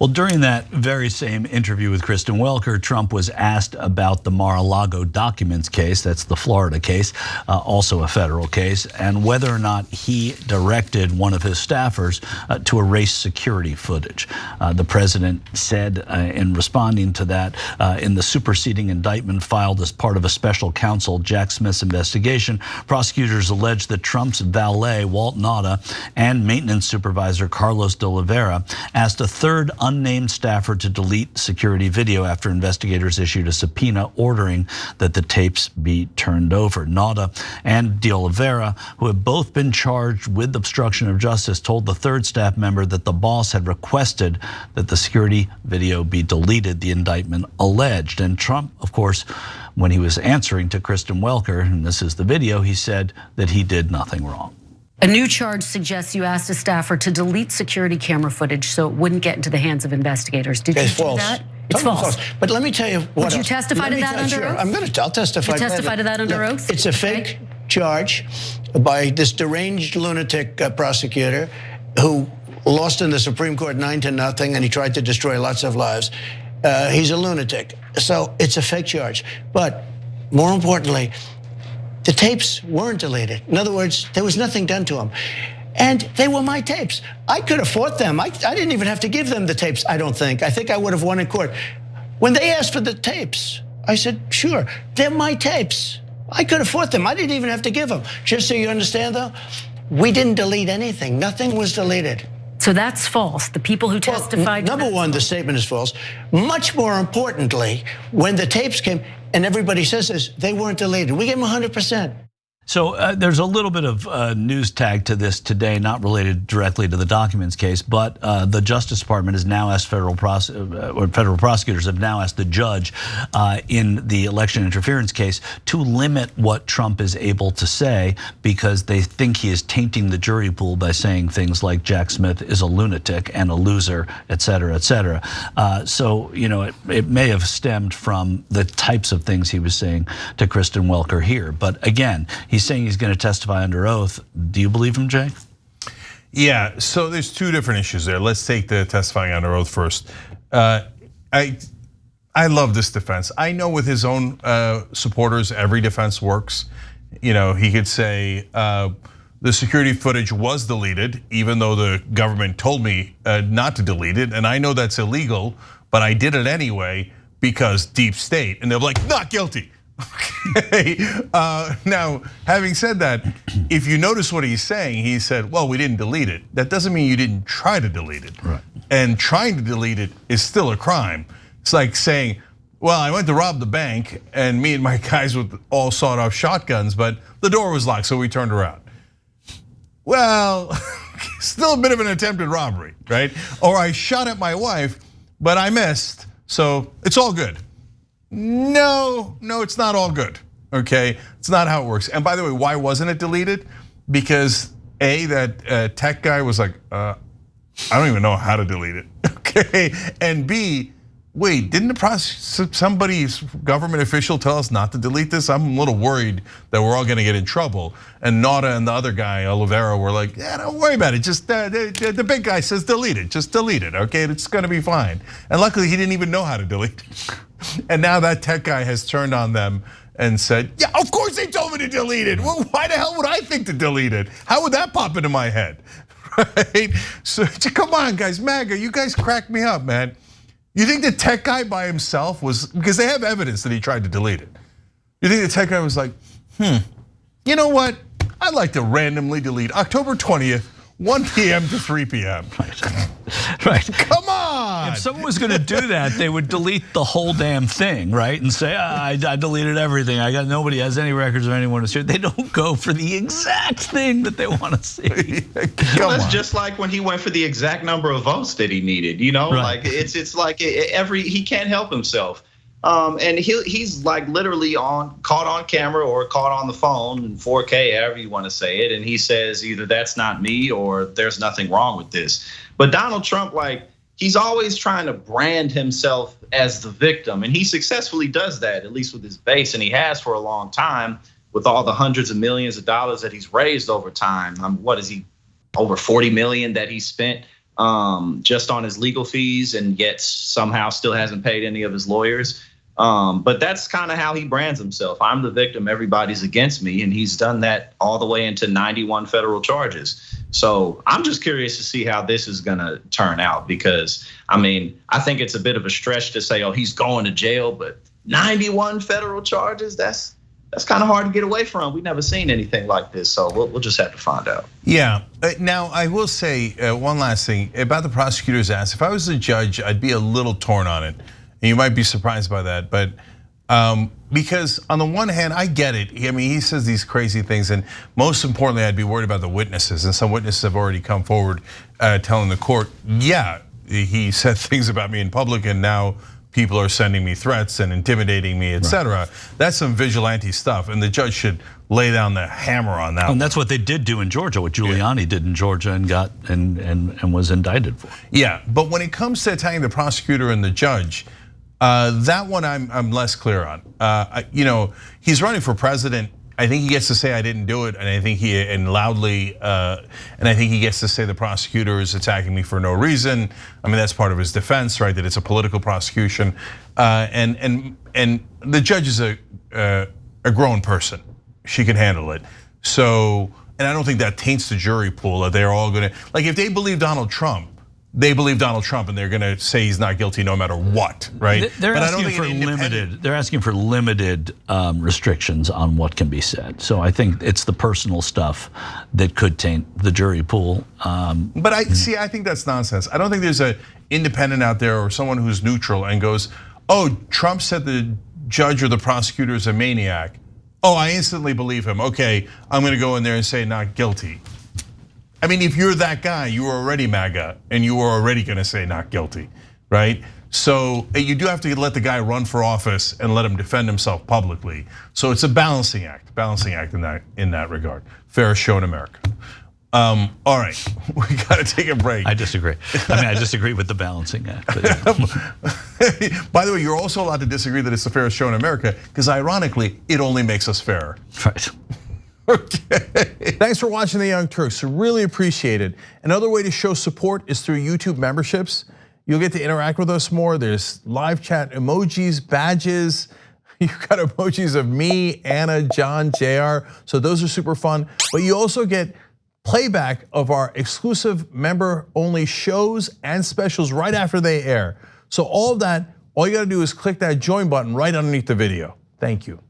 Well, during that very same interview with Kristen Welker, Trump was asked about the Mar-a-Lago documents case, that's the Florida case, also a federal case, and whether or not he directed one of his staffers to erase security footage. The president said in responding to that, in the superseding indictment filed as part of a special counsel Jack Smith's investigation, prosecutors alleged that Trump's valet, Walt Nauta, and maintenance supervisor Carlos de Oliveira asked a third unnamed staffer to delete security video after investigators issued a subpoena ordering that the tapes be turned over. Nauta and de Oliveira, who have both been charged with obstruction of justice, told the third staff member that the boss had requested that the security video be deleted, the indictment alleged. And Trump, of course, when he was answering to Kristen Welker, and this is the video, he said that he did nothing wrong. A new charge suggests you asked a staffer to delete security camera footage so it wouldn't get into the hands of investigators. Did you do that? It's false. But let me tell you what. Would you testify to that under oath? I'll testify. You testify to that under oath? It's a fake charge by this deranged lunatic prosecutor who lost in the Supreme Court 9-0, and he tried to destroy lots of lives. He's a lunatic. So it's a fake charge. But more importantly, the tapes weren't deleted. In other words, there was nothing done to them. And they were my tapes. I could have fought them. I didn't even have to give them the tapes, I don't think. I think I would have won in court. When they asked for the tapes, I said, sure, they're my tapes. I could have fought them. I didn't even have to give them. Just so you understand, though, we didn't delete anything. Nothing was deleted. So that's false. The people who testified. Number one, the statement is false. Much more importantly, when the tapes came, and everybody says this, they weren't deleted. We gave them 100%. So there's a little bit of news tag to this today, not related directly to the documents case, but the Justice Department has now asked federal prosecutors have now asked the judge in the election interference case to limit what Trump is able to say because they think he is tainting the jury pool by saying things like Jack Smith is a lunatic and a loser, et cetera, et cetera. So, you know, it may have stemmed from the types of things he was saying to Kristen Welker here. But again, he's saying he's going to testify under oath. Do you believe him, Jay? Yeah, so there's two different issues there. Let's take the testifying under oath first. I love this defense. I know with his own supporters, every defense works. You know, he could say the security footage was deleted, even though the government told me not to delete it. And I know that's illegal, but I did it anyway because deep state. And they're like, not guilty. Okay. Now, having said that, if you notice what he's saying, he said, well, we didn't delete it. That doesn't mean you didn't try to delete it. Right. And trying to delete it is still a crime. It's like saying, well, I went to rob the bank and me and my guys with all sawed off shotguns, but the door was locked, so we turned around. Well, still a bit of an attempted robbery, right? Or I shot at my wife, but I missed, so it's all good. No, it's not all good, okay? It's not how it works. And by the way, why wasn't it deleted? Because A, that tech guy was like, I don't even know how to delete it, okay? And B, wait, didn't somebody's government official tell us not to delete this? I'm a little worried that we're all gonna get in trouble. And Nauta and the other guy, Oliveira, were like, yeah, don't worry about it. Just the big guy says delete it, just delete it, okay? It's gonna be fine. And luckily he didn't even know how to delete it. And now that tech guy has turned on them and said, yeah, of course they told me to delete it. Well, why the hell would I think to delete it? How would that pop into my head, right? So come on, guys, MAGA, you guys crack me up, man. You think the tech guy by himself was, because they have evidence that he tried to delete it. You think the tech guy was like, you know what? I'd like to randomly delete October 20th, 1 p.m. to 3 p.m. Right. Come on. If someone was going to do that, they would delete the whole damn thing, right? And say, I deleted everything. Nobody has any records of anyone who's here. They don't go for the exact thing that they want to see. Well, that's just like when he went for the exact number of votes that he needed. You know, right. Like it's like he can't help himself. And he's like literally caught on camera or caught on the phone in 4K, however you want to say it. And he says either that's not me or there's nothing wrong with this. But Donald Trump, like, he's always trying to brand himself as the victim. And he successfully does that, at least with his base. And he has for a long time with all the hundreds of millions of dollars that he's raised over time. What is he, over 40 million that he spent just on his legal fees, and yet somehow still hasn't paid any of his lawyers. But that's kind of how he brands himself. I'm the victim, everybody's against me, and he's done that all the way into 91 federal charges. So I'm just curious to see how this is gonna turn out, because I mean, I think it's a bit of a stretch to say, oh, he's going to jail, but 91 federal charges, that's kind of hard to get away from. We've never seen anything like this, so we'll just have to find out. Yeah, now I will say one last thing about the prosecutor's ask. If I was a judge, I'd be a little torn on it. And you might be surprised by that, but because on the one hand, I get it. I mean, he says these crazy things, and most importantly, I'd be worried about the witnesses. And some witnesses have already come forward telling the court, yeah, he said things about me in public, and now people are sending me threats and intimidating me, etc. Right. That's some vigilante stuff, and the judge should lay down the hammer on that. And that's what they did do in Georgia, what Giuliani did in Georgia and got and was indicted for. Yeah, but when it comes to attacking the prosecutor and the judge, that one I'm less clear on. You know, he's running for president. I think he gets to say I didn't do it, and I think loudly, and I think he gets to say the prosecutor is attacking me for no reason. I mean, that's part of his defense, right? That it's a political prosecution, and the judge is a grown person; she can handle it. So, and I don't think that taints the jury pool. That they're all going to, like, if they believe Donald Trump, they believe Donald Trump, and they're going to say he's not guilty no matter what, right? They're asking for limited restrictions on what can be said. So I think it's the personal stuff that could taint the jury pool. But I think that's nonsense. I don't think there's an independent out there or someone who's neutral and goes, "Oh, Trump said the judge or the prosecutor is a maniac. Oh, I instantly believe him. Okay, I'm going to go in there and say not guilty." I mean, if you're that guy, you were already MAGA, and you were already going to say not guilty, right? So you do have to let the guy run for office and let him defend himself publicly. So it's a balancing act in that regard. Fairest show in America. All right, we got to take a break. I disagree. I mean, I disagree with the balancing act. Yeah. By the way, you're also allowed to disagree that it's the fairest show in America, because ironically, it only makes us fairer. Right. Okay. Thanks for watching The Young Turks. Really appreciate it. Another way to show support is through YouTube memberships. You'll get to interact with us more. There's live chat emojis, badges. You've got emojis of me, Anna, John, JR. So those are super fun. But you also get playback of our exclusive member-only shows and specials right after they air. So all of that, all you gotta do is click that join button right underneath the video. Thank you.